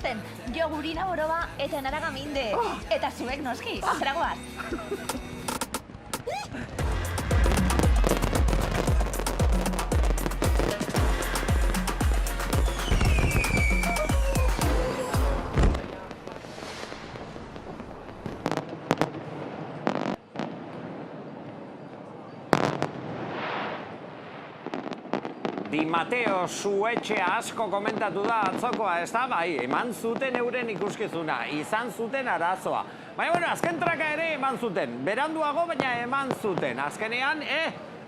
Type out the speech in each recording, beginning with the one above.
jolasten. Jo Gurina Boroba eta Enara Gaminde. Eta zuek noski, zeragoaz. Di Mateo Suetxea asko komentatu da atzokoa, ez da? Bai, eman zuten euren ikuskizuna, izan zuten arazoa. Baina, bueno, azken traka ere eman zuten. Beranduago, baina eman zuten. Azkenean,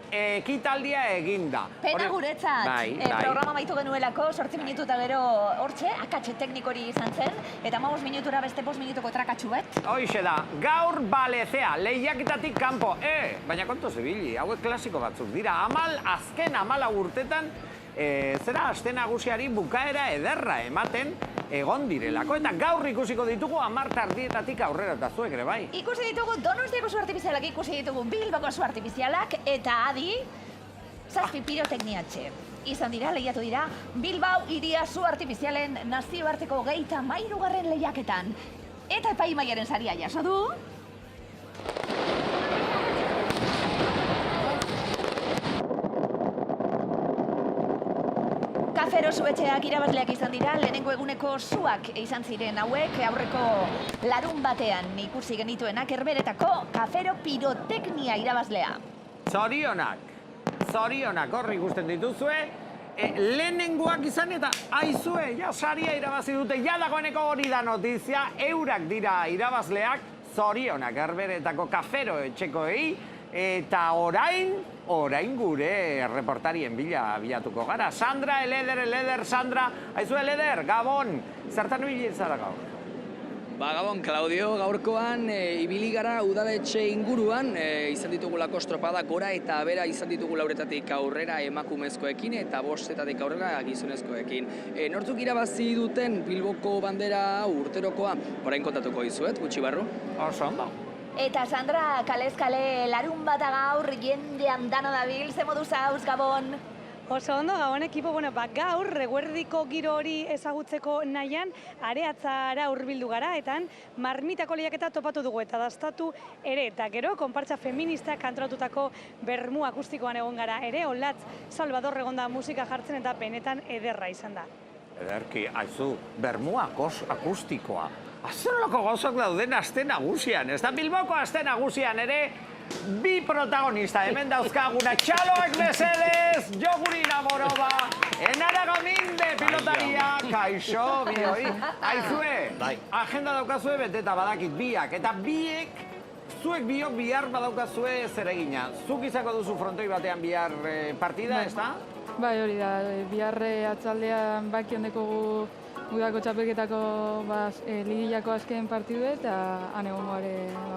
ekitaldia eginda. Pena guretzat, programa baitu genuelako, 8 minutu eta gero hortxe, akatxe teknikori izan zen, eta 5 minutura beste 5 minutuko trakatxu bet. Hoixe da, gaur balezea, lehiaketatik kanpo, baina konto zibili, hauek klasiko batzuk dira, azken 14 urtetan, zera aste nagusiari bukaera ederra ematen egon direlako, eta gaur ikusiko ditugu 10 tardietatik aurrera, eta zuek ere bai. Ikusi ditugu Donostiako su artifizialak, ikusi ditugu Bilboko su artifizialak, eta adi, 7 pirotekniatxe. Izan dira, lehiatu dira, Bilbao hiria su artifizialen nazioarteko 33. lehiaketan. Eta epaimaiaren saria jaso du. Kafero Suetxeak irabazleak izan dira, lehenengo eguneko suak izan ziren hauek, aurreko larun batean ikusi genituenak Herberetako Kafero piroteknia irabazlea. Zorionak hor ikusten dituzue, lehenengoak izan eta aizue, ja saria irabazi dute, ja dagoeneko hori da notizia, eurak dira irabazleak, zorionak Herberetako Kafero etxekoei, eta orain gure reportarien bila bilatuko gara. Sandra, Eleder, Sandra, aizue Eleder, Gabon, zertan ibili zara gaur? Gabon, Claudio, gaurkoan ibili gara udaletxe inguruan, izan ditugulako estropada gora eta bera izan ditugu lauretatik aurrera emakumezkoekin eta bostetatik aurrera gizonezkoekin. Nortzuk irabazi duten Bilboko bandera urterokoa, orain kontatuko dizuet, gutxi barru? Oso ondo. Eta Sandra, kalez kale larun bata gaur jendean dano dabil, ze modu zauz, Gabon? Oso ondo, Gabon ekipo, gaur reguerdiko giro hori ezagutzeko nahian areatzara hurbildu gara, eta marmitako lehiaketa topatu dugu eta dastatu ere, eta gero, konpartsa feministak antolatutako bermu akustikoan egon gara ere, Olatz Salvador egonda musika jartzen eta benetan ederra izan da. Ederki, aizu, bermu akustikoa. Azerolako gauzak dauden aste nagusian, ez da Bilboko aste nagusian ere, bi protagonista hemen dauzkaguna, txaloak mesedez, Jo Gurina Boroba, Enara Gaminde pilotaria, kaixo, bioi, aizue, agenda daukazue beteta badakit biak, eta biek, zuek biok bihar badaukazue zeregina. Zuk izango duzu frontoi batean bihar partida, ez da? Bai, hori da, bihar atzaldean bakion dekogu udako txapelketako ligilako azken partidu eta han egongo are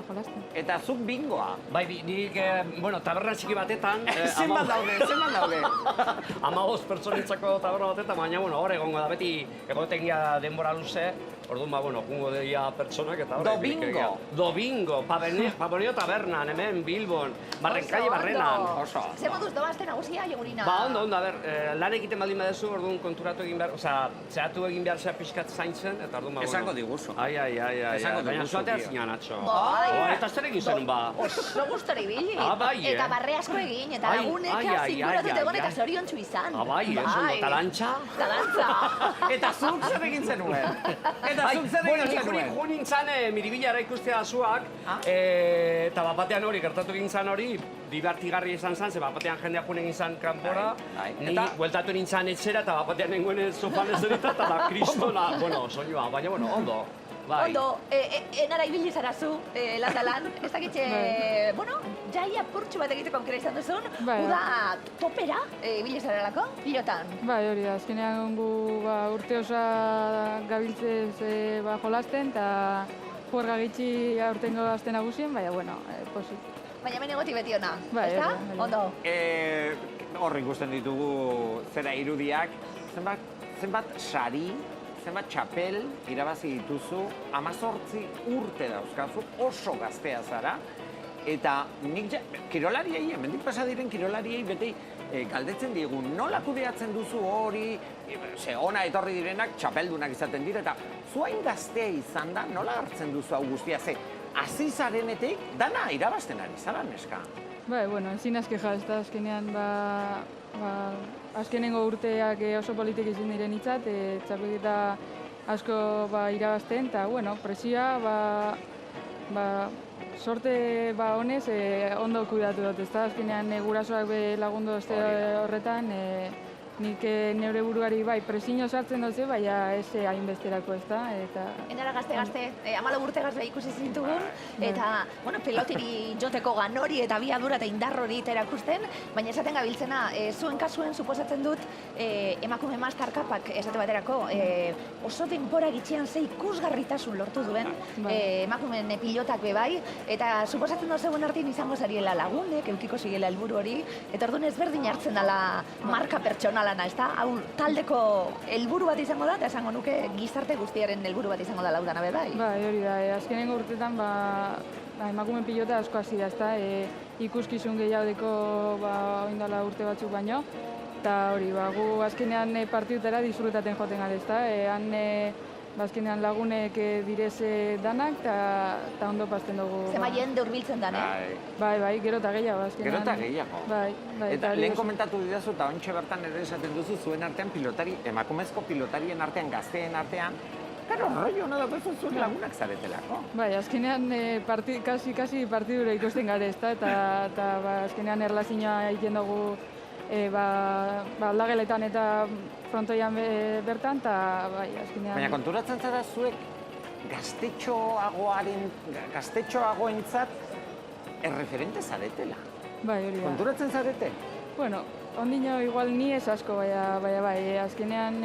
jolasten. Eta zuk bingoa? Bai, nik, taberna txiki batetan... Zenbat daude? 15 pertsonitzako taberna batetan, baina, hor egongo da, beti egotegia denbora luze, orduan, jungo deia pertsonak eta hor... Dobingo, Pabonio tabernan, hemen, Bilbon, Barrenkalle Barrenan. Ze moduz doazte nagusia, Jo Gurina? Ondo, lan egiten baldin badezu, orduan konturatu egin behar, zehatu egin behar zea pixkat zaintzen, eta orduan, esango diguzu. Baina zuatea zinan, atxo. Eta zer egin zen, Oso gustora ibili. Bai, eta barre asko egin, eta lagunek zinguratu egon eta zoriontsu izan. Bai, talantxa. Eta zuk zer egin zenuen? Nik nintzen miribilara ikustea zuak, eta bapatean hori, gertatu egin zan hori, divertigarri izan zen, ze bapatean jendea jun egin zan kanpora, ni bueltatu nintzen etxera, eta bapatean nengoen sofan ez erita, eta kristona, soinua, baina, ondo. Ondo, enara ibili zarazu, lan, ez dakitxe, jai apurtxu bat egiteko aukera izan duzun, uda topera ibili zarelako, pilotan. Bai, hori da, azkenean gu urte osa gabiltzez jolasten, eta juerga gitxi aurtengo azten nagusien, baina, posit. Baina hemen egoti beti ona, ez da? Ondo. Hor ikusten ditugu zera irudiak, zenbat sari, zenbat txapel irabazi dituzu, 18 urte dauzkazu, oso gaztea zara, Eta nik kirolariei, hemendik pasa diren kirolariei beti galdetzen diegu, nola kudeatzen duzu hori, ze ona etorri direnak txapeldunak izaten dira, eta zuain gaztea izan da, nola hartzen duzu hau guztia, ze hasi zarenetik dana irabazten ari zara, neska. Bai, bueno, ezin azkeja, ez da azkenean, azkenengo urteak oso politik izan diren hitzat, txapelketa asko irabazten, eta, bueno, presioa, sorte honez ondo kuidatu dut, ez da, azkenean gurasoak lagundu horretan, nik neure buruari presio sartzen dut, baina ez hainbesterako, ez da, eta... Enara gazte, 14 urte gazte ikusi zintugun, eta, bueno, pelotiri joteko ganori eta biadura eta indar hori erakusten, baina esaten gabiltzena, zuen kasuen suposatzen dut, emakume masterkapak esate baterako, oso denbora gitxean ze ikusgarritasun lortu duen, emakumeen pilotak bai, eta suposatzen dut zeuen artin izango zariela lagunek, eukiko zigela helburu hori, eta orduan ezberdin hartzen dela marka pertsonala, ez da? Hau taldeko helburu bat izango da, eta esango nuke gizarte guztiaren helburu bat izango da laudana bai. Bai, hori da, azkenengo urtetan emakumen pilota asko hasi da, ez da? Ikuskizun gehiagodeko oindala urte batzuk baino, eta hori, gu azkenean partidutara disfrutaten joaten gara, ez da? Azkenean lagunek direz danak, eta ondo pasten dugu. Zema jende hurbiltzen dan, Bai, gero eta gehiago, azkenean. Gero eta gehiago. Bai. Eta lehen komentatu didazu, eta ontsa bertan ere esaten duzu, zuen artean pilotari, emakumezko pilotarien artean, gazteen artean, pero rollo hona dagoezu zuen lagunak zaretelako. Bai, azkenean kasi partidura ikusten gara, ez da, eta azkenean erlazioa egiten dugu aldageletan eta frontoian bertan, eta bai, azkenean... Baina konturatzen zara zuek gaztetxoagoentzat erreferente zaretela. Bai, hori da. Konturatzen zarete? Bueno, ondino igual ni ez asko, baina bai, azkenean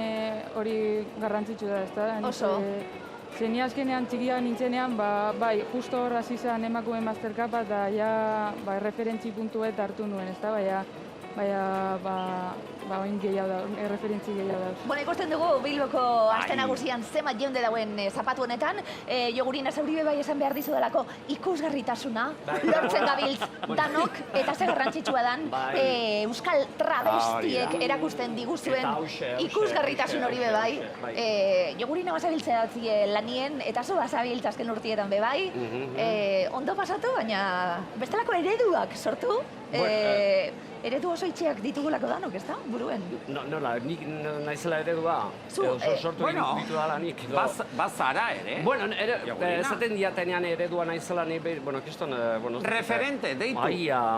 hori garrantzitsu da, ez da? Oso. Zeni azkenean txikia nintzenean, bai, justo hor hasi zen emakume masterkapa, eta ja erreferentzi puntuet hartu nuen, ez da? Baina, oin gehiago da, erreferentzi gehiago da. Bueno, ikusten dugu Bilboko aste nagusian zenbat jende dauen zapatu honetan, Jogurina Zauribe bai esan behar dizu delako ikusgarritasuna, lortzen gabiltz danok, eta ze garrantzitsua dan, euskal travestiek erakusten diguzuen ikusgarritasun hori be bai. Jogurina bazabiltzea lanien, eta zu bazabiltza azken urtietan be bai. Ondo pasatu, baina bestelako ereduak sortu. Eredu oso itxeak ditugulako danok, ez da? Buruen. Nola, nik naizela eredua. Sortu ditu dala nik. Bazara ere? Bueno, esaten diatenean eredua naizela ni, bueno, kiston... Referente, deitu.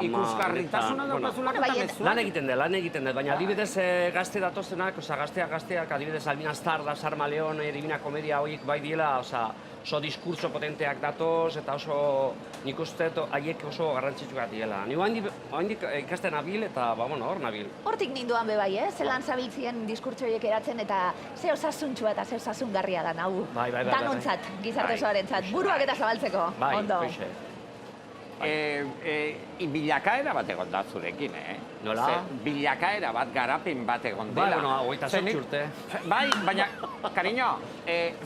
Ikusgarritasuna daukazulak eta mezuak. Lan egiten dut, baina adibidez gazte datozenak, gazteak, adibidez Albina Star, Sarma Leon, Divina Komedia horiek bai diela, oso diskurtso potenteak datoz, eta oso nik uste haiek oso garrantzitsuak diela. Ni oaindik ikasten nabil eta, hor nabil. Hortik ninduan be bai, zelan zabiltzien diskurtso horiek eratzen eta ze osasuntxua eta ze osasungarria da hau. Danontzat, gizarte osoarentzat, buruak eta zabaltzeko. Ondo. Bilakaera bat egon da zurekin, Nola? Bilakaera bat, garapen bat egon dela. Bai, 28 urte. Bai, baina, cariño,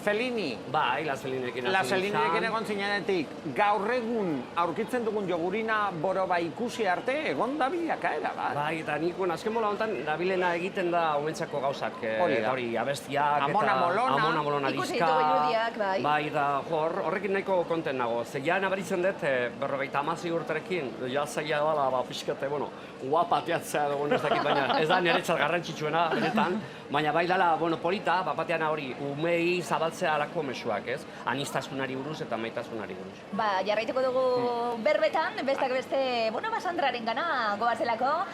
Fellini. Bai, Las Fellinirekin egon zinenetik, gaur egun aurkitzen dugun Jogurina Boroba ikusi arte, egon da bilakaera bat. Bai, eta nik, azken mola honetan, nabilena egiten da hauentzako gauzak. Hori, abestiak eta Amona Molona diska. Ikusi ditugu irudiak, bai. Bai, eta horrekin nahiko konten nago. Ze ja nabaritzen dut, 56 urterekin, ja zaila dala, fiskate, guapateatzea dugun ez dakit, baina ez da niretzat garrantzitsuena, benetan, baina bai dala, polita, bapatean hori, umei zabaltzea alako mesuak, ez? Anistasunari buruz eta maitasunari buruz. Jarraituko dugu berbetan, bestak beste, Sandraren gana goazelako,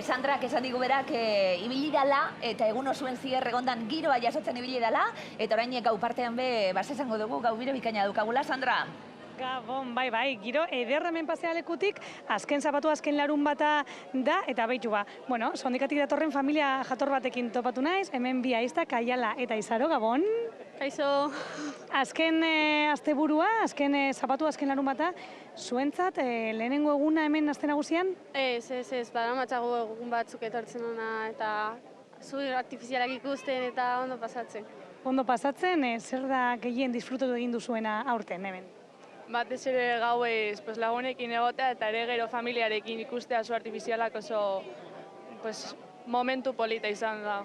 Sandrak esan digu berak ibili dala, eta egun osuen zier egondan giroa jasotzen ibili dala, eta orainek gau partean be, esango dugu, gau biro bikaina dukagula, Sandra? Gabon, bai, giro ederramen pasealekutik, azken zapatu azken larun bata da, eta baitu sondikatik datorren familia jator batekin topatu naiz, hemen bi aizta, Kaiala eta Izaro, Gabon. Kaixo. Azken asteburua, azken zapatu azken larun bata, zuentzat lehenengo eguna hemen aste nagusian? Ez, badamatzago egun batzuk etortzen ona eta zuhir artifizialak ikusten eta ondo pasatzen. Ondo pasatzen, zer da gehien disfrutatu egin duzuena aurten hemen? batez ere gauez lagunekin egotea eta ere gero familiarekin ikustea zu artifizialak oso momentu polita izan da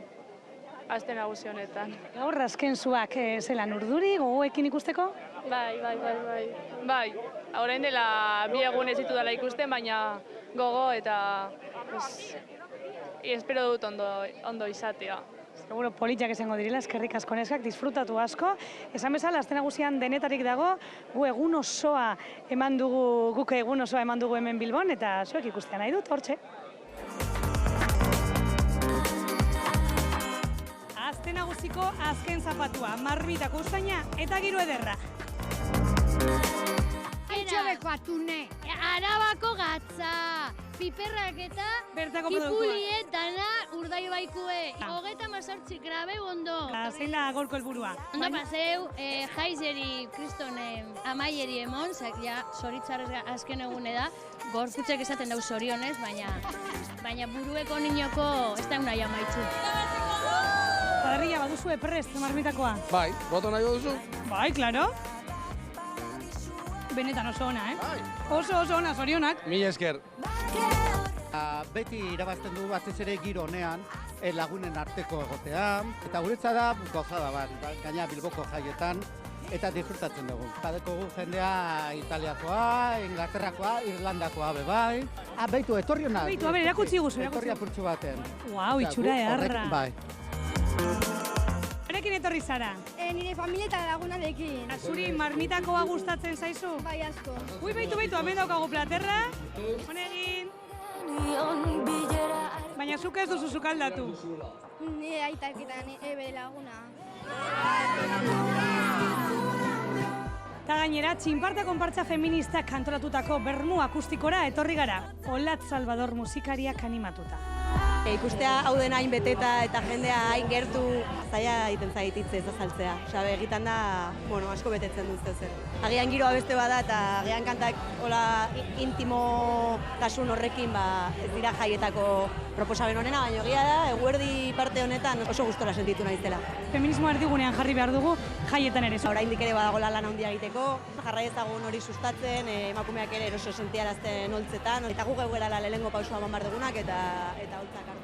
aste nagusi honetan. Gaur azken zuak zelan urduri gogoekin ikusteko? Bai, orain dela 2 egun ez ditudala ikusten, baina gogo eta espero dut ondo izatea. Seguro politak izango direla, eskerrik asko neskak, disfrutatu asko. Esan bezala, aste nagusian denetarik dago, guk egun osoa eman dugu hemen Bilbon, eta zuek ikustea nahi dut, hortxe. Aste nagusiko azken zapatua, marmitako usaina eta giro ederra. Antxobeko atune, Arabako gatza, piperrak eta kipulie dana Urdaibaikue. 38 grabe ondo. Zein da gaurko helburua? Ondo paseu, jaizeri kriston amaieri emon, ja zoritzarrez azken egune da, gorputzek esaten dau zorionez, baina burueko niñoko ez da unai amaitzu. Padarrilla, baduzu prest, marmitakoa? Bai, boto nahi duzu? Bai, klaro. Benetan oso ona, Oso ona, zorionak. Mila esker. Beti irabazten dugu batez ere giro honean, lagunen arteko egotea, eta guretza da gozada bat, gaina Bilboko jaietan, eta disfrutatzen dugu. Badeko jendea Italiakoa, Inglaterrakoa, Irlandakoa bebai. Beitu, etorri hona. Beitu, erakutsi guzu. Etorri apurtxu baten. Guau, itxura eharra. Bai. Horekin etorri zara? Nire familia eta lagunarekin. Zuri marmitakoa gustatzen zaizu? Bai, asko. Ui, beitu, hemen daukagu platerra. Honegin. Baina zuk ez duzu sukaldatu. Nire aitak eta bere laguna. Eta gainera, Txinparta konpartza feministak kantoratutako bermu akustikora etorri gara. Olat Salvador musikariak animatuta. Ikustea hau dena hain beteta eta jendea hain gertu zaila egiten zaititze ez azaltzea. Osa, egitan da, asko betetzen dut zer. Agian giroa beste bada eta agian kantak intimotasun horrekin ez dira jaietako proposamen honena, baina egia da, eguerdi parte honetan oso gustora sentitu naizela. Feminismoa erdigunean jarri behar dugu jaietan ere. Oraindik ere badagoela lan handia egiteko, jarrai ezagun hori sustatzen, emakumeak ere eroso sentiarazten holtzetan, eta gu geu gerala lehenengo pausua eman behar dugunak eta holtzak hartu.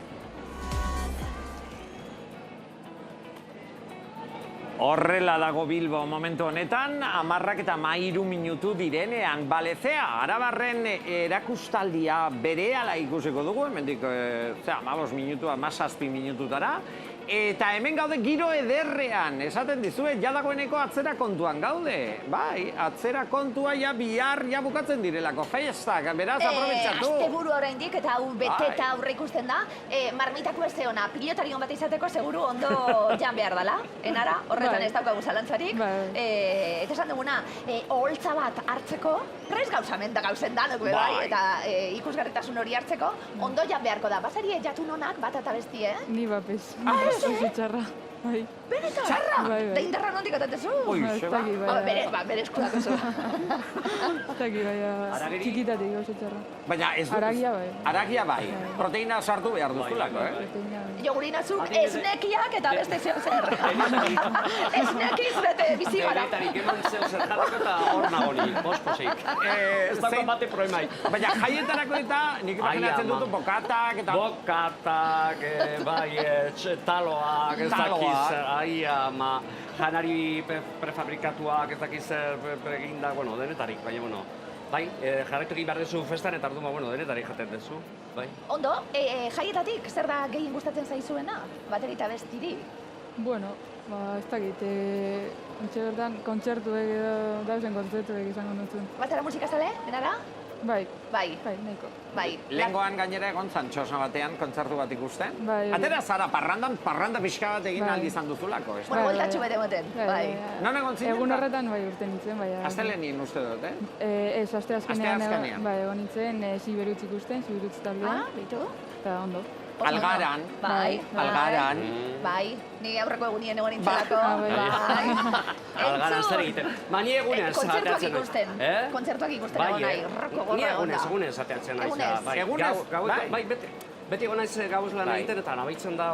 Horrela dago Bilbo momentu honetan, 10:13 minutu direnean. Balezea, Arabarren erakustaldia berehala ikusiko dugu, hemendik 15 minutu, 17 minututara. Eta hemen gaude giro ederrean, esaten dizuet, dagoeneko atzera kontuan gaude. Bai, atzera kontua bihar bukatzen direlako festak, beraz aprobetxatu. Asteburu oraindik eta hau beteta aurre ikusten da, marmitako ez zeona, pilotarion bat izateko seguru ondo jan behar dela, enara, horretan ez daukagu zalantzarik. Eta esan duguna, oholtza bat hartzeko, prez gauzamen da gauzen danok bai, eta ikusgarritasun hori hartzeko, ondo jan beharko da. Basari jatun honak bat eta besti, Ni bapez. Oso txarra, bai. Benetan? Txarra? Da indarra nondik atatezu? Ez daki, bai. Bere eskudak oso. Ez daki, bai, txikitatik oso txarra. Baina ez dut... Aragia bai. Aragia bai. Proteina sartu behar duzulako, Jogurinazuk esnekiak eta beste zeo zer. Esnekiz bete bizi gara. Benetarik eman zeu zertarako eta hor nagoni, pospozik. Ez dago bate problemai. Baina jaietarako eta nik imaginatzen dutu bokatak eta... Bokatak, bai, taloak, ez dakiz, janari prefabrikatuak, ez dakiz eginda, denetarik, baina, bai, jarraitu egin behar dezu festan eta arduma, denetarik jaten dezu, bai. Ondo, jaietatik, zer da gehien gustatzen zaizuena, bateri eta bestiri? Bueno, ez dakit, ontsa bertan, kontzertuek edo dauzen kontzertuek izango nutzen. Batara musikazale, denara? Bai. Bai. Bai, nahiko. Bai. Lehengoan gainera egon zan txosna batean kontzertu bat ikusten. Bai. Atera zara, parranda pixka bat egin aldi izan duzulako, ez? Bueno, voltatxu bete moten, bai. Non egon zinen? Egun horretan bai urte nintzen, bai. Astelenien uste dut, Ez, asteazkenean. Bai, egon nintzen, Siberutz ikusten, Siberutz taldean. Bitu. Eta ondo. Algaran. Bai. Algaran. Bai, nire aurreko egunien egon nintzelako. Bai. Algaran zer egiten. Ba, ni egunez kontzertuak ikusten. Kontzertuak ikusten egon nahi. Ni egunez zateatzen nahi. Egunez? Bai, bete. beti egon naiz gauz lan egiten eta nabaitzen da,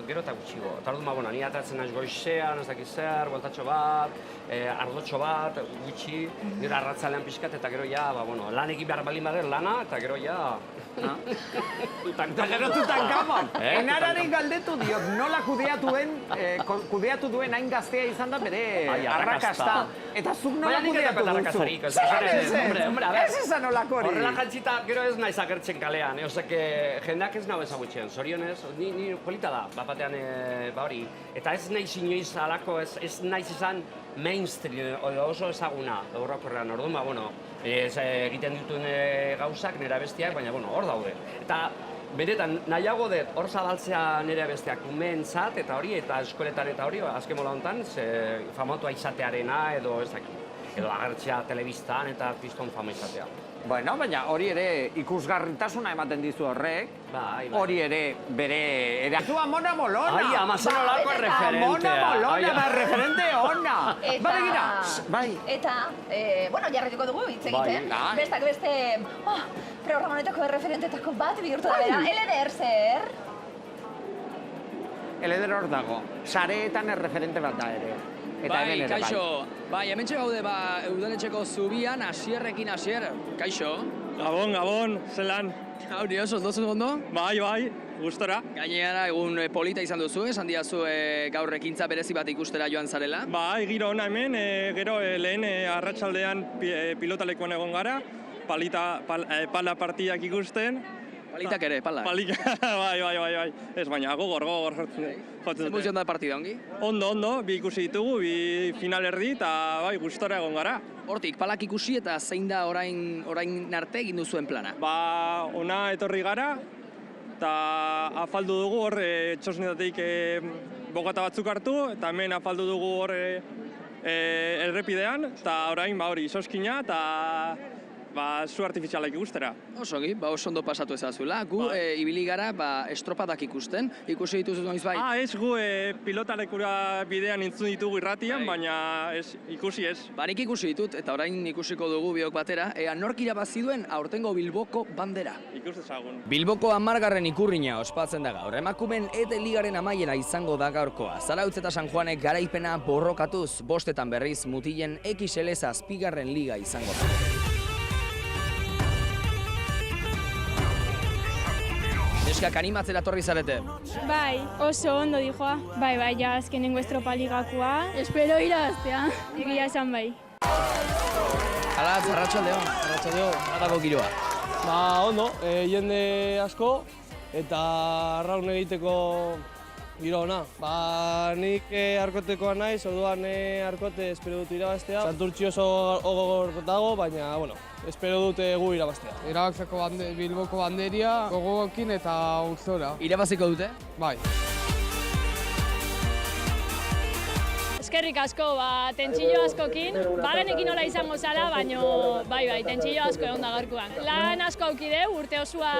gero eta gutxigo. Eta orduan, ni atatzen naiz goizean, ez dakit zer, bueltatxo bat, ardotxo bat, gutxi, nire arratzalean pixkat, eta gero ja, lan egin behar balin badel lana, eta gero ja... Eta gero Tutankamon. Enarari galdetu diot, nola kudeatu duen hain gaztea izan da bere arrakasta. Eta zuk nola kudeatu duzu? Ez izan olako hori. Horrela jantzita, gero ez naiz agertzen kalean, jendeak ez nahu ezagutxean, zorionez, ni polita da, batean hori. Eta ez naiz inoiz alako, ez naiz izan mainstream, oso ezaguna, horrokorrean, orduan, egiten dituen gauzak nire bestiak, baina hor daude. Eta benetan nahiago dut hor zadaltzea nire bestiak umeentzat eta hori, eta eskoletan eta hori, azken mola honetan, famotua izatearena edo ez dakit. Edo agertzea telebistan eta piston fama izatea. Bueno, baina hori ere ikusgarritasuna ematen dizu horrek. Hori ere bere... Zu Amona Molona! Ai, amazen olako referentea. Amona Molona, referente ona! Eta, jarrituko dugu hitz egiten. Bestak beste, programa honetako referentetako bat bihurtu da bera. Eleder zer? Eleder hor dago. Sareetan erreferente bat da ere. Bai, kaixo. Bai, hementxe gaude udaletxeko zubian, Asierrekin Asier. Kaixo. Gabon, zelan. Hauri oso, ondo ondo? Bai, gustora. Gainera, egun polita izan duzu, esan diazu gaur ekintza berezi bat ikustera joan zarela. Bai, giro ona hemen, gero lehen arratsaldean pilotalekuan egon gara, pala partidak ikusten. Palitak ere, pala. Bai. Ez baina, gogor jotzen dute. Zer funzion da partida, ongi? Ondo, bi ikusi ditugu, bi final erdi, eta bai, gustora egon gara. Hortik, palak ikusi eta zein da orain arte egin duzuen plana? Ona etorri gara, eta afaldu dugu hor txosnetatik bogata batzuk hartu, eta hemen afaldu dugu hor errepidean, eta orain hori izoskina, eta zu artifizialak ikustera. Osogi, oso ondo pasatu ezazula. Gu ibili gara estropadak ikusten. Ikusi dituzu noiz bai? Ez, gu pilotalekura bidean entzun ditugu irratian, baina ikusi ez. Nik ikusi ditut, eta orain ikusiko dugu biok batera, nork irabazi duen aurtengo Bilboko bandera. Ikus dezagun. Bilboko 10. ikurrina ospatzen da gaur. Emakumeen EDE Ligaren amaiera izango da gaurkoa. Zarautz eta San Juanek garaipena borrokatuz, bostetan berriz mutilen XL 7. liga izango da. Neskak animatzera torri zarete? Bai, oso ondo dijoa. Bai, ja azkenengo estropa ligakoa. Espero irabaztea. Egia esan bai. Alatz, arratsaldeon, dago giroa. Ondo, jende asko eta arraun egiteko giro ona. Nik arkotekoa naiz, orduan arkote espero dut irabaztea. Santurtzi oso gogor dago, baina, espero dute gu irabaztea. Irabatzeko Bilboko banderia, gogoekin eta uzora. Irabaziko dute? Bai. Eskerrik asko, tentsillo askokin. Bagenekin nola izango zala, baina bai, tentsillo asko egon da gaurkoan. Lan asko aukideu, urte osoa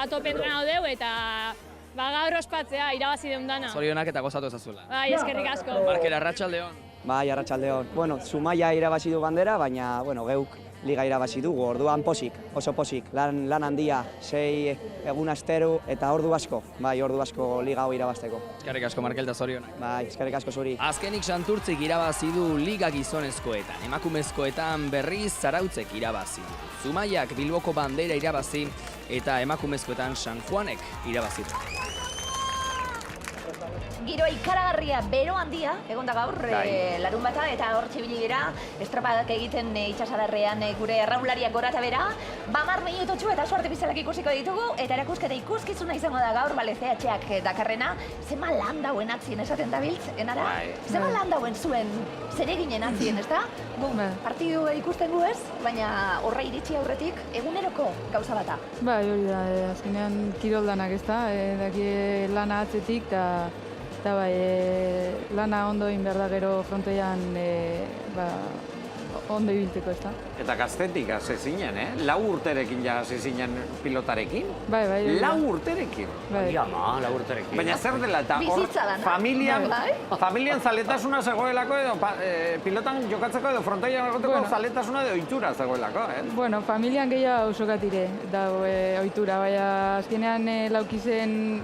atope entrenatu deu eta gaur ospatzea, irabazi deundana. Zorionak eta gozatu ezazuela. Bai, eskerrik asko. Markera, arratsaldeon. Bai, arratsaldeon. Zumaia irabazi du bandera, baina, geuk liga irabazi dugu, orduan oso posik. Lan handia, 6 egun astero eta ordu asko, ordu asko liga hau irabazteko. Eskerrik asko, Markel, eta zorionak. Bai, eskerrik asko zuri. Azkenik Santurtzik irabazi du liga gizonezkoetan, emakumezkoetan berriz Zarautzek irabazi du. Zumaiak Bilboko bandera irabazi eta emakumezkoetan San Juanek irabazi du. Giro ikaragarria bero handia, egon da gaur, larun bata, eta hor txibili gira, estropadak egiten itxasadarrean gure erraunlariak gora eta bera. 10 minutotxu eta su artifizialak ikusiko ditugu, eta erakusketa ikuskizuna izango da gaur, CHak dakarrena. Zema lan dauen atzien esaten dabiltz, enara? Zema lan dauen zuen zereginen atzien, ez da? Partidu ikusten gu ez, baina horra iritsi aurretik eguneroko gauza bata. Bai, hori da, azkenean kiroldanak ez da, daki lana atzetik, eta bai, lana ondo egin behar da gero frontoian ondo ibiltzeko, ez da. Eta gaztetik hasi zinen, Lau urterekin ja hasi zinen pilotarekin? Bai. Lau urterekin? Bai, ama, lau urterekin. Baina zer dela, eta Bizitza da, no? familian zaletasuna zegoelako edo pilotan jokatzeko edo frontoian egoteko zaletasuna edo ohitura zegoelako, Bueno, familian gehiago sokatire dago ohitura, baina azkenean laukizen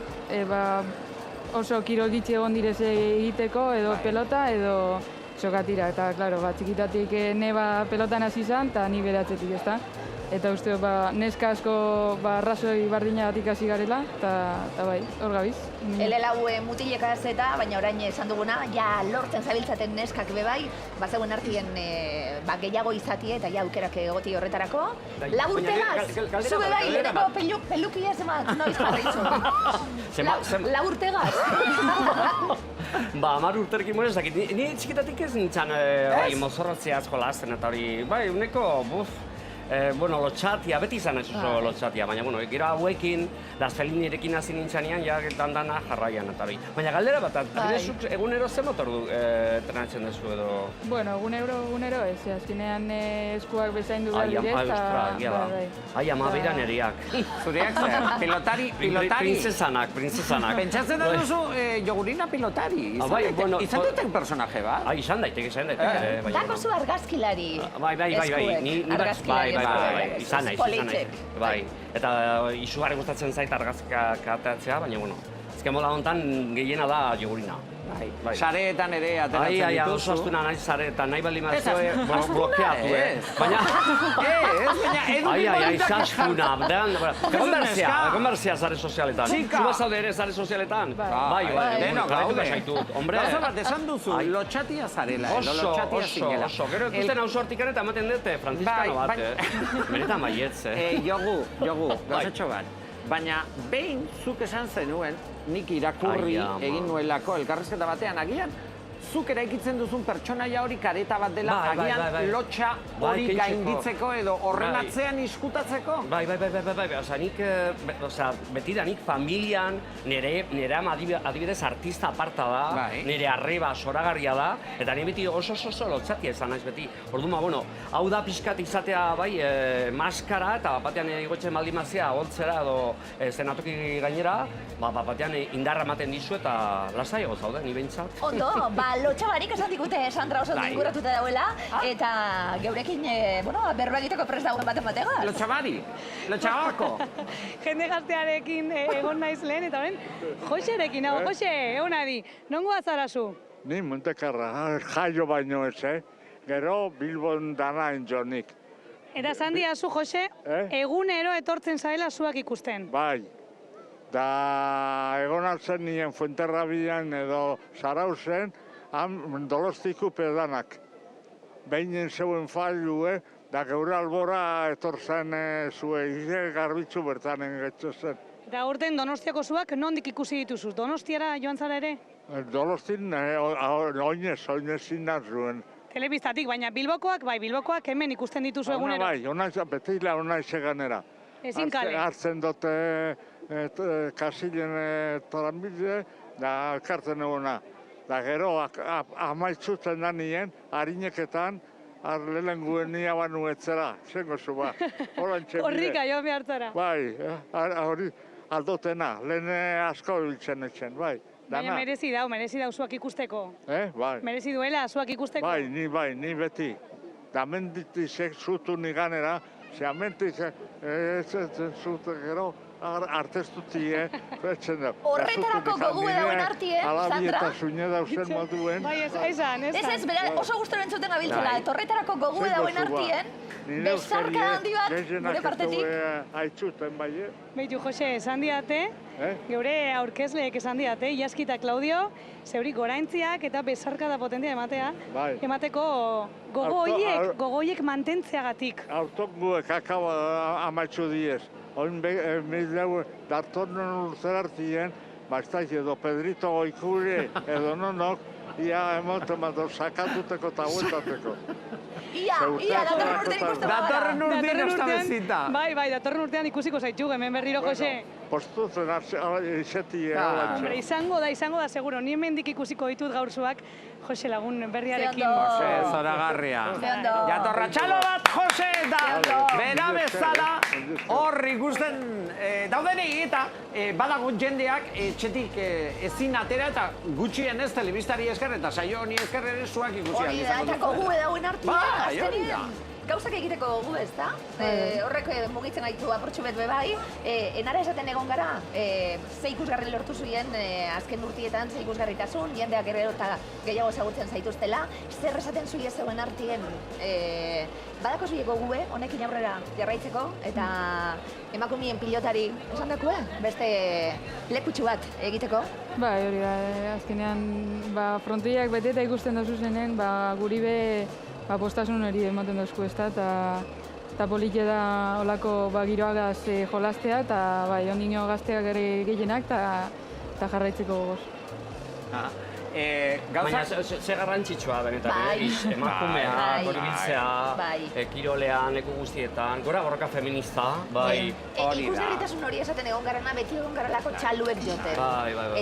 oso kirol gitxe egon direz egiteko edo pelota edo sokatira. Eta, klaro, txikitatik neba pelotan hasi izan eta ni beratzetik, ez da? Eta uste, neska asko arrazoi bardinagatik hasi garela, eta bai, hor gabiz. Lau mutileka ez eta, baina orain esan duguna, ja lortzen zabiltzaten neskak bebai, bazeuen artien gehiago izatie eta ja aukerak egoti horretarako. Lau urtegaz, zu bebai, leheneko pelukia zemat, noiz jarraitzu. Lau urtegaz. 10 urterekin ez dakit, ni txikitatik ez nintzen mozorratzea asko lasten eta hori, bai, uneko, lotxatia, beti izan ez oso lotxatia, baina, gero hauekin, Dasfelinirekin hasi nintzanean, ja, dandana jarraian eta hori. Baina galdera bat, adibidezuk egunero ze motor du trenatzen duzu edo? Bueno, egunero ez, azkenean eskuak bezain du behar direz, eta... Ai, ama beira neriak. Zureak zer, pilotari? Princesanak. Pentsatzen da duzu jogurina pilotari? Izan duten personaje, ba? Izan daiteke. Dako zu argazkilari. Bai, izan naiz. Bai, eta izugarri gustatzen zait argazkiak atatzea, baina, azken mola hontan gehiena da jogurina. Sareetan ere ateratzen dituzu. Ai, oso astuna nahi sareetan, nahi baldin mazioe blokeatu, Baina... Ai, astuna. Egon berzia zare sozialetan. Zuba zaude ere zare sozialetan? Bai, gaude. Gauza bat, esan duzu, lotxatia zarela, lotxatia zinela. Oso, gero ikusten hau sortikan eta ematen dute franziskano bat. Benetan baietz, Jogu, gauzatxo bat. Baina, behin zuk esan zenuen, nik irakurri egin nuelako elkarrizketa batean, agian, zuk eraikitzen duzun pertsonaia hori kareta bat dela, agian lotxa hori gainditzeko edo horren atzean iskutatzeko? Bai, nik betidanik familian, nire ama adibidez artista aparta da, nire arreba soragarria da, eta nire beti oso lotxatia izan naiz beti. Orduan, hau da pixkat izatea maskara, eta batean igotzen baldin mazia holtzera edo zenatoki gainera, batean indarra ematen dizu eta lasaiago zaude, ni behintzat. Ondo, lotxabarik esan digute Sandra oso inguratuta dauela, eta geurekin, berba egiteko prest dagoen baten bategaz. Lotxabako. Jende gaztearekin egon naiz lehen, eta horren, Joserekin, Jose, egon adi, nongoa zara zu? Ni Montekarra, jaio baino ez, gero Bilbon dana enjonik. Eta zan diazu, Jose, egunero etortzen zaela zuak ikusten. Bai. Da egon altzen nien Fuenterrabian edo Zarauzen, han Dolostiku pedanak. Beinen zeuen fallu, da geure albora etorzen zue, garbitzu bertan engetxo zen. Eta urten Donostiako zuak nondik ikusi dituzuz? Donostiara joan zara ere? Donostin, oinez zindan zuen. Telebiztatik, baina Bilbokoak hemen ikusten dituzu egunero? Bai, betila onaiz eganera. Ezin kale? Hartzen dute kasilen toranbide, da elkartzen egona. Da gero, amaitzuten da nien, harineketan, lehen guen nia banu etzera, zengo zu ba. Horrika joan behartzara. Bai, hori aldotena, lehen asko biltzen etxen, bai. Baina merezi dau zuak ikusteko. Bai. Merezi duela zuak ikusteko. Bai, ni beti. Da menditik zutu niganera, ze mendik zute gero, artestutie, betxen da. Horretarako gogu edauen artien, Sandra? Alabi eta zuine dauzen moduen. Bai, esan. Ez, oso guztoren zuten gabiltzela, eta horretarako gogu edauen artien, besarka handi bat, gure partetik. Aitzuten, bai, Beitu, Jose, esan diate, geure aurkezleek esan diate, Iaski eta Claudio, zeuri goraintziak eta besarka da potentia ematea, emateko gogoiek mantentzeagatik. Autok guek akaba amaitzu diez. Oin mildeu dartonen urzer hartien, bastak edo Pedrito Goikure edo nonok, ia emoten bat sakatuteko eta huetateko. Ia, datorren urtean ikusten bagara. Datorren urtean osta bezita. Bai, datorren urtean ikusiko zaitxugu, hemen berriro, Jose. Postutzen izeti Hombre, izango da, seguro. Ni hemendik ikusiko ditut gaurzuak Jose Lagun berriarekin. Jose, zoragarria. Jatorra txalo bat, Jose, eta bera bezala hor ikusten daudenei eta badago jendeak etxetik ezin atera eta gutxien ez telebistari esker eta saio honi esker ere zuak ikusi Hori da, eta gogu edauen artian, azkenien. Gauzak egiteko gogu ez da, horrek mugitzen gaitu apurtxu bet bai, enara esaten egon gara, ze ikusgarri lortu zuen azken urtietan, ze ikusgarritasun, jendeak ere eta gehiago ezagutzen zaituztela, zer esaten zuie zeuen artien, badako zuieko gogue, honekin aurrera jarraitzeko, eta emakumien pilotari esan dakue, beste lekutxu bat egiteko. Bai, hori da, azkenean frontoiak beteta ikusten da zuzenen, guri be postasun hori ematen dauzku ez da, eta politia da olako giroagaz jolastea, eta ondino gazteak ere gehienak, eta jarraitzeko gogoz. Baina ze garrantzitsua benetan, emakumea, horibiltzea, kirolean, eku guztietan, gora borroka feminista, bai. Ikusgarritasun hori esaten egon garena, beti egon garelako txaluek joten.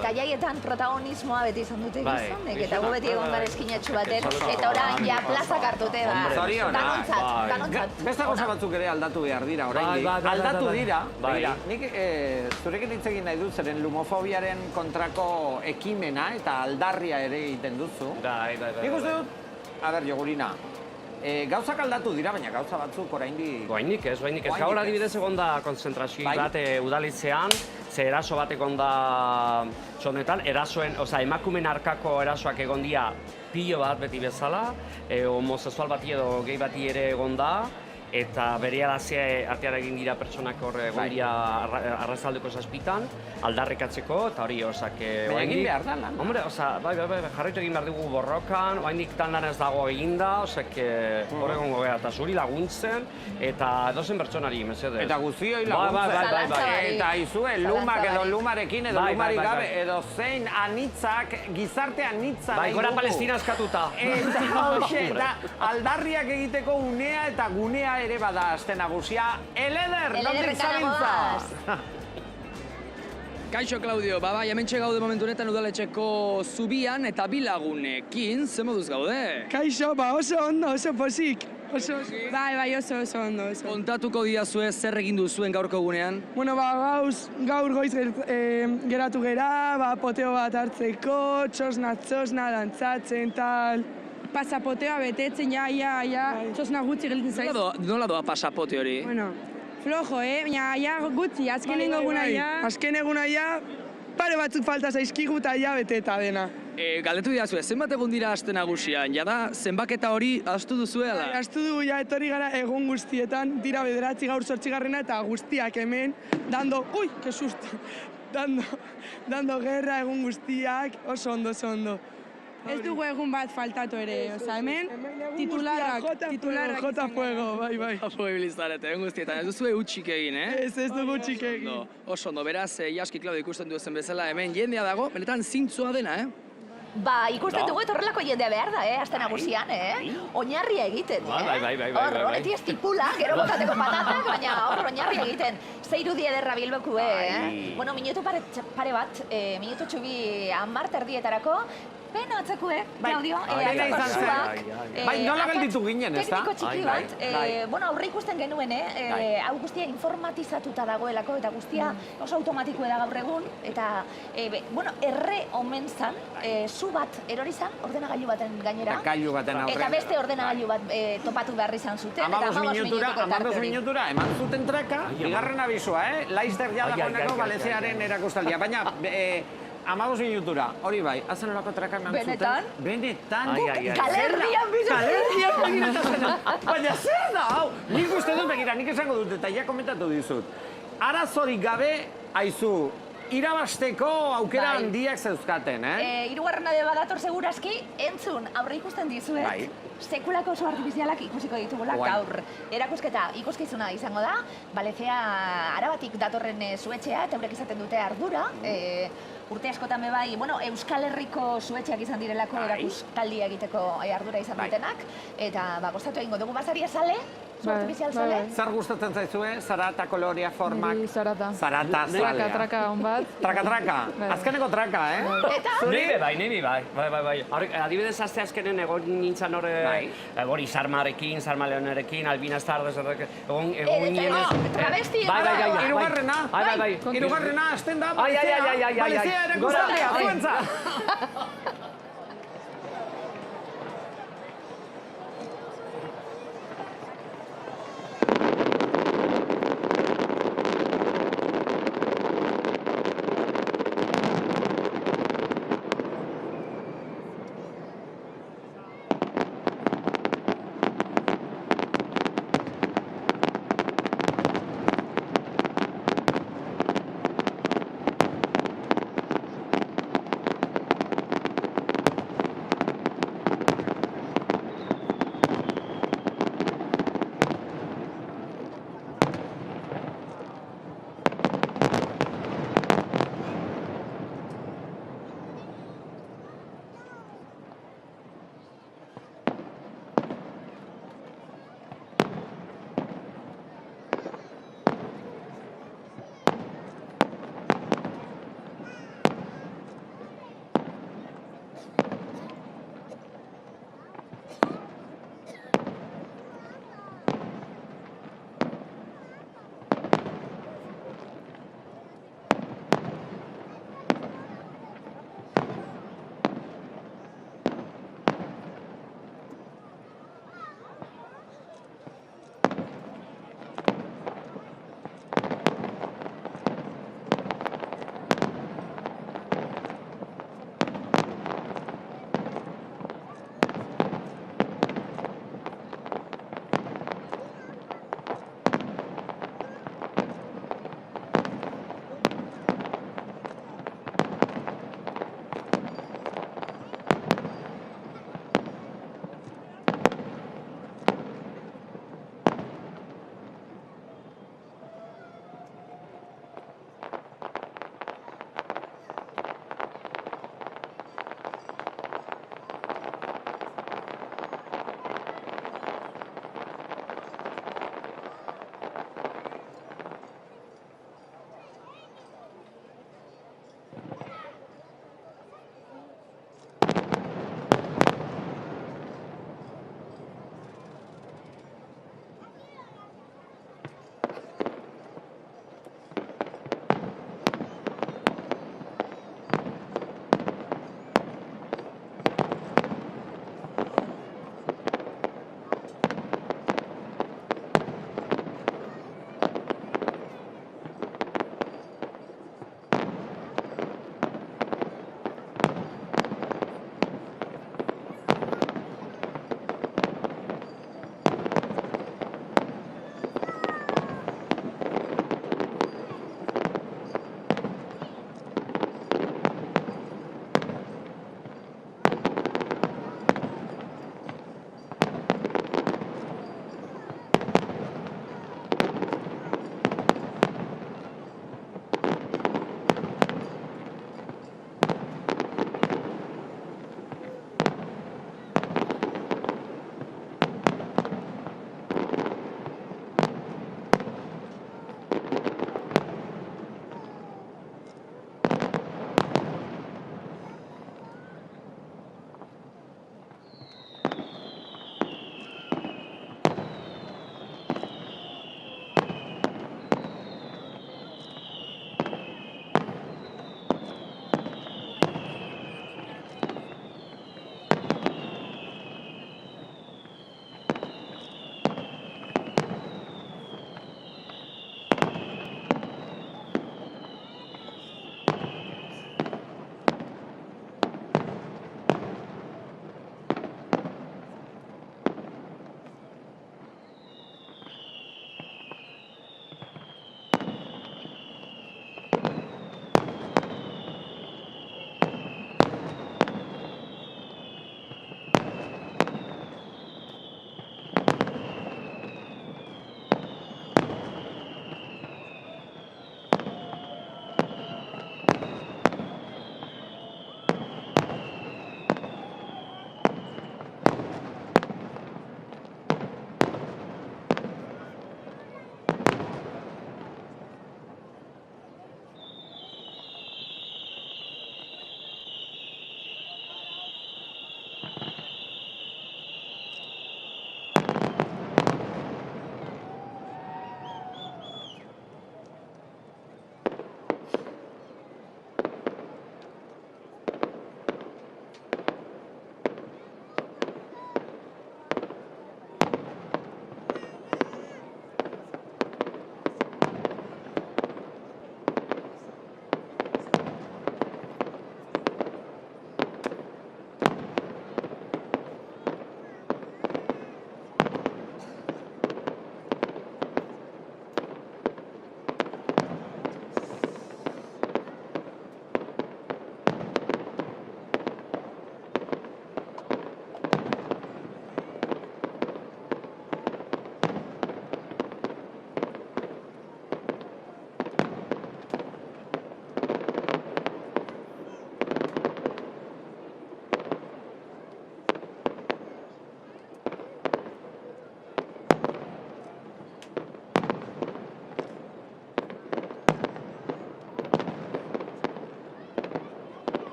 Eta jaietan protagonismoa beti izan dute gizonek, eta gu beti egon gara eskinatxu baten, eta orain ja plazak hartute, danontzat. Beste gauza batzuk ere aldatu behar dira, orain aldatu dira. Nik zurekin hitz egin nahi dut, zeren lumofobiaren kontrako ekimena eta aldarria ere egiten duzu. Nik uste dut, Jogurina, gauzak aldatu dira, baina gauza batzuk oraindik... Oraindik ez. Gaur adibidez egon da konzentrazio bat udalitzean, ze eraso bat egon da txonetan, emakumen arkako erasoak egon dira pilo bat beti bezala, homosexual bati edo gehi bati ere egon da, eta berehalazia arteara egin dira pertsonak hor egon dira arrazaldeko zazpitan, aldarrikatzeko, eta hori, baina egin behar da lan. Hombre, jarraitu egin behar dugu borrokan, oraindik tandan ez dago eginda, hor egongo gara, eta zuri laguntzen, eta edozen pertsonari, mesedez. Eta guztioi laguntzen, eta izue, lumak edo lumarekin edo lumarik gabe, edo zein anitzak, gizarte anitza nahi dugu. Gora Palestina eskatuta. Eta aldarriak egiteko unea eta gunea ere bada aste nagusia. Eleder, nondik zabiltza? Kaixo, Claudio, bai, hementxe gaude momentu honetan udaletxeko zubian eta bi lagunekin, ze moduz gaude? Kaixo, oso ondo, oso posik. Bai, oso ondo. Kontatuko didazue zer egin duzuen gaurko gunean? Bueno, gaur goiz geratu gera, poteo bat hartzeko, txosna dantzatzen, tal... Pasapotea betetzen, txosna gutxi gelditzen zaiz. Nola doa pasapote hori? Bueno, flojo, baina gutxi, azken eguna pare batzuk falta zaizkigu eta beteta dena. Galdetu didazue, zenbat egun dira aste nagusian? Jada, zenbaketa hori astu duzuela? Astu dugu, etorri gara egun guztietan, dira 9 gaur 8 eta guztiak hemen, ui, que susto, dando guerra egun guztiak, oso ondo. Ez dugu egun bat faltatu ere, hemen titularrak. Jota fuego, bai. Apo ebilizarete, egun guztietan, ez duzu utxik egin, Ez dugu utxik egin. Oso ondo, beraz, Jaski Claudio ikusten duzen bezala, hemen jendea dago, benetan zintzua dena, Ikusten dugu horrelako jendea behar da, aste nagusian, oinarria egiten, Bai. Hor, beti ez tipula, gero botateko patatak, baina hor oinarria egiten. Zeiru die ederra Bilboku, Bueno, minutu pare bat, minutu txubi 10 erdietarako, pena atzeko, Claudio, nola gelditu ginen, ez da? Tekniko txiki bat, aurre ikusten genuen, hau guztia informatizatuta dagoelako, eta guztia oso automatikoa da gaur egun, eta, erre omen zan, zu bat erori zan, ordenagailu baten gainera, eta beste ordenagailu bat topatu behar izan zuten, eta 15 minutura, eman zuten traka, bigarren abizua, Laizter jadagoneko Valenciaren erakustaldia, baina 15 minutura, hori bai, hazen olako traka eman zuten. Benetan? Galerrian begiratazen. Baina zer da, hau, nik uste dut begira, nik esango dut, eta ja komentatu dizut. Arazorik gabe, aizu, irabasteko aukera handiak zeuzkaten, Hirugarrena de badator segurazki, entzun, aurre ikusten dizuet, sekulako oso artifizialak ikusiko ditugula gaur. Erakusketa ikuskizuna izango da, Balezea Arabatik datorren zuetxea, eta eurek izaten dute ardura, urte askotan bai, Euskal Herriko zuetxeak izan direlako erakustaldia egiteko ardura izan dutenak, eta gozatu egingo dugu Basaria zale, zu artifizial zale. Zer gustatzen zaizue, zarata, kolorea, formak? Niri zarata. Zarata, zalea. Traka on bat. Traka. Azkeneko traka, Eta? Niri bai. Adibidez, azkenen egon nintzen hor Izarmarekin, Izarma Leonarekin, Albina Estardes, egon ginen... Travesti, Hirugarrena, hirugarrena, azten da, Balezea erakustaldia, zuentza!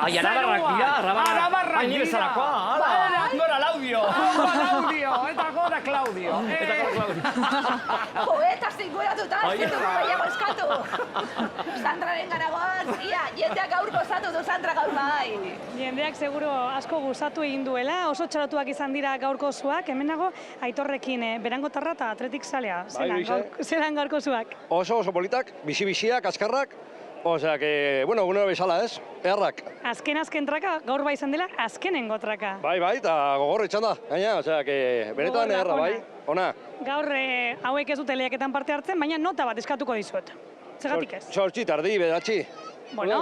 Ai, arabarrak dira, Arabarrak Ai, ni bezalakoa, ala. Gora Laudio. Laudio, eta gora Claudio. Poeta zinguratuta, Ai, ez dugu gehiago eskatu. Sandraren garagoaz, ia, jendeak gaur gozatu du Sandra gaur bai. Jendeak seguro asko gustatu egin duela, oso txalotuak izan dira gaurko zuak, hemenago Aitorrekin berangotarra eta atletik zalea. Zeran gaurko zuak? Oso politak, bizi-biziak, askarrak, osea, que, bueno, egunero bezala ez, errak. Azken traka, gaur bai izan dela, azkenengo traka. Bai, eta gogorra itxan da, gaina, osea, que, benetan erra, bai, ona. Gaur hauek ez dute lehiaketan parte hartzen, baina nota bat eskatuko dizuet. Zergatik ez? Sortzi, tardi, bederatzi. Bueno,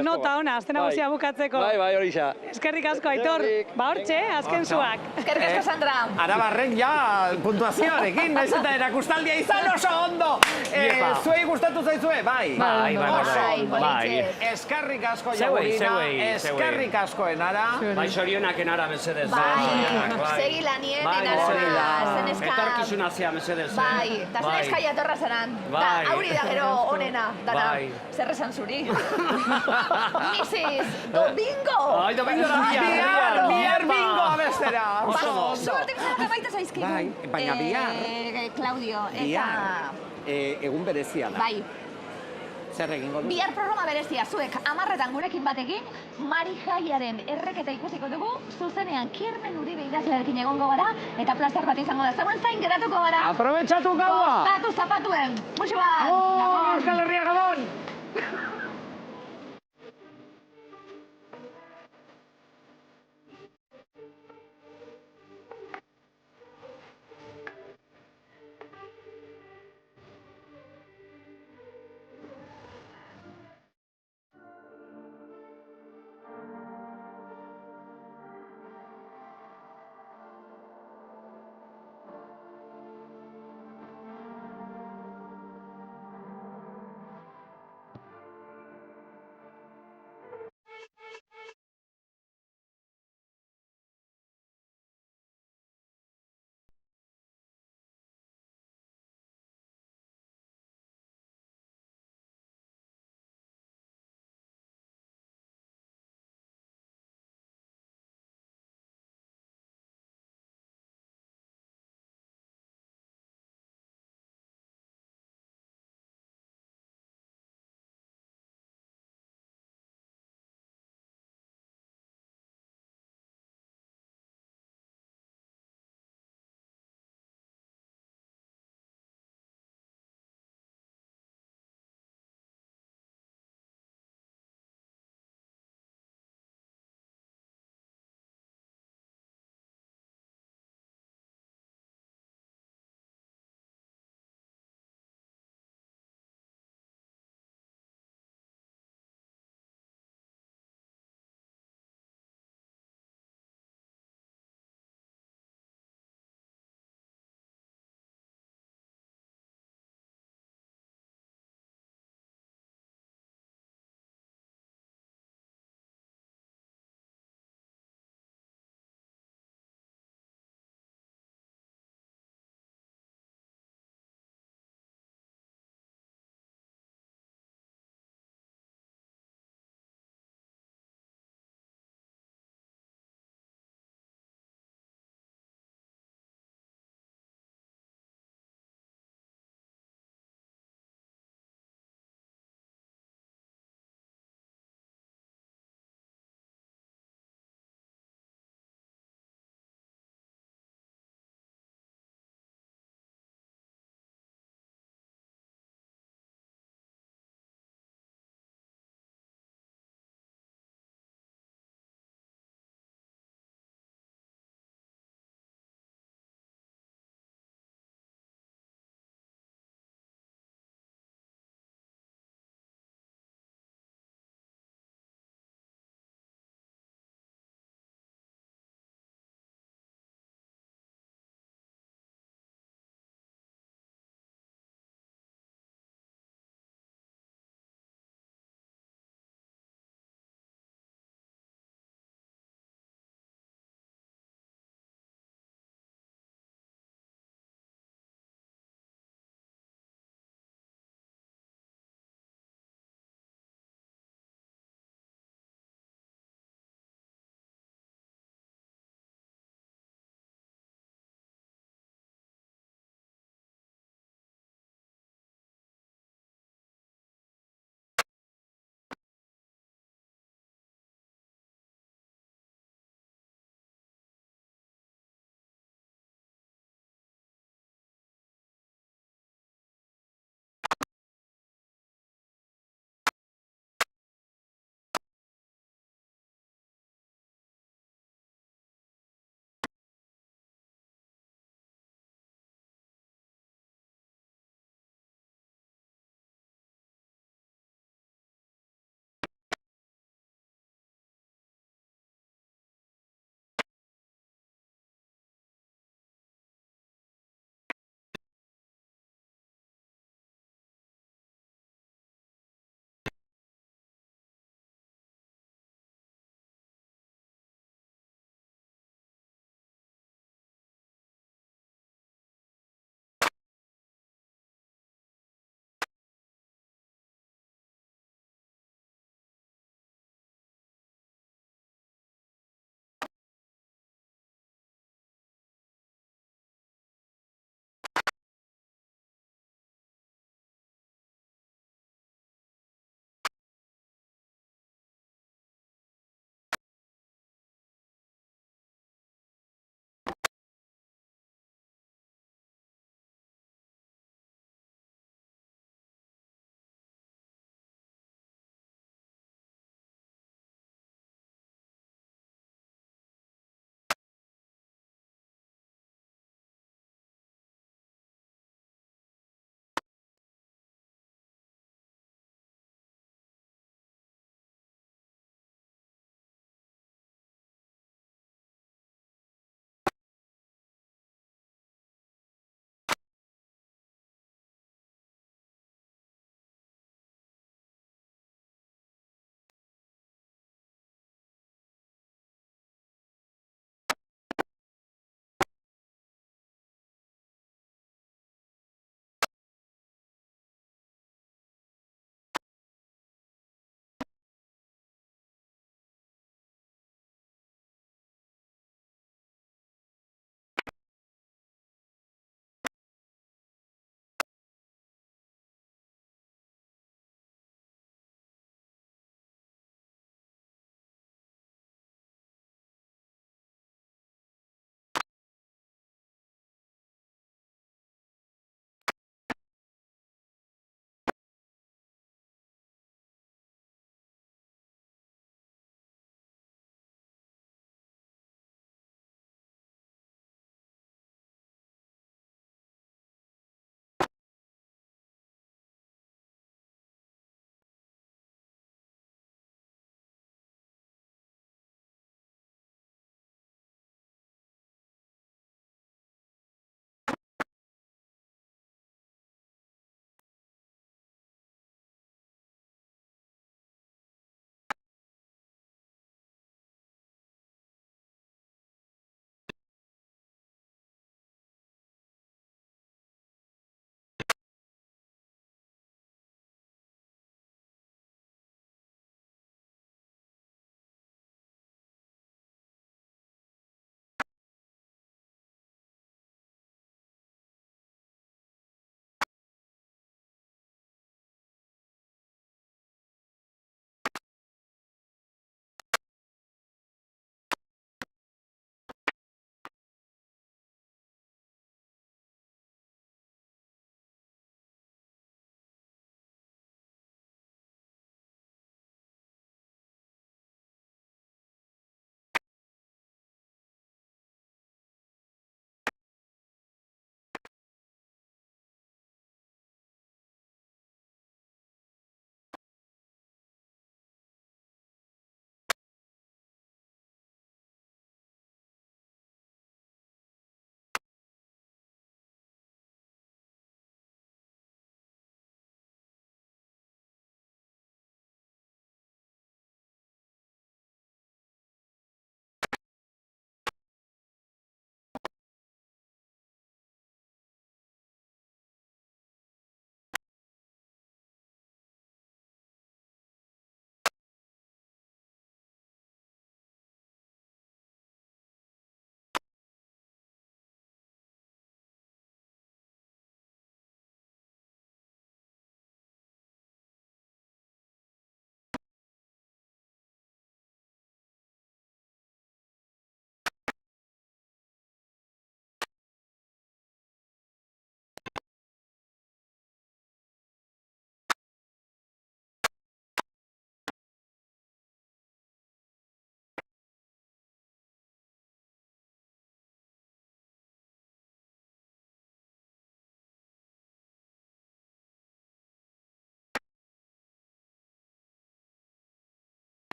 nota ona, azten nagusia bukatzeko. Bai, hori xa. Eskerrik asko, Aitor. Ba hortxe, azken zuak. Eskerrik asko, Sandra. Arabarren ja puntuazioarekin, naiz eta erakustaldia izan oso ondo. Zuei gustatu zaizue? Bai. Bai. Eskerrik asko Jagurina, eskerrik asko Enara. Bai, sorionak Enara, mesedez. Bai, segi lanien Enara, zeneska. Etorkizuna zea, mesedez. Bai, eta zeneska jatorra zeran. Da, hauri da gero onena, dana. Zer esan zuri. Mrs. Domingo! Ai, Domingo da bihar bingo abestera. Zu artifizialak baita zaizkigu. Bai, baina bihar. Claudio, eta... Bihar, egun berezia da. Bai. Zer egingo du? Bihar programa berezia, zuek 10:00 gurekin batekin, Mari Jaiaren erreketa ikusiko dugu, zuzenean Kirmen Uribe idazlearekin egongo gara, eta plazer bat izango da. Zegoen zain geratuko gara. Aprobetxatu gaua! Zapatuen! Muxu bat! Euskal Herria gabon!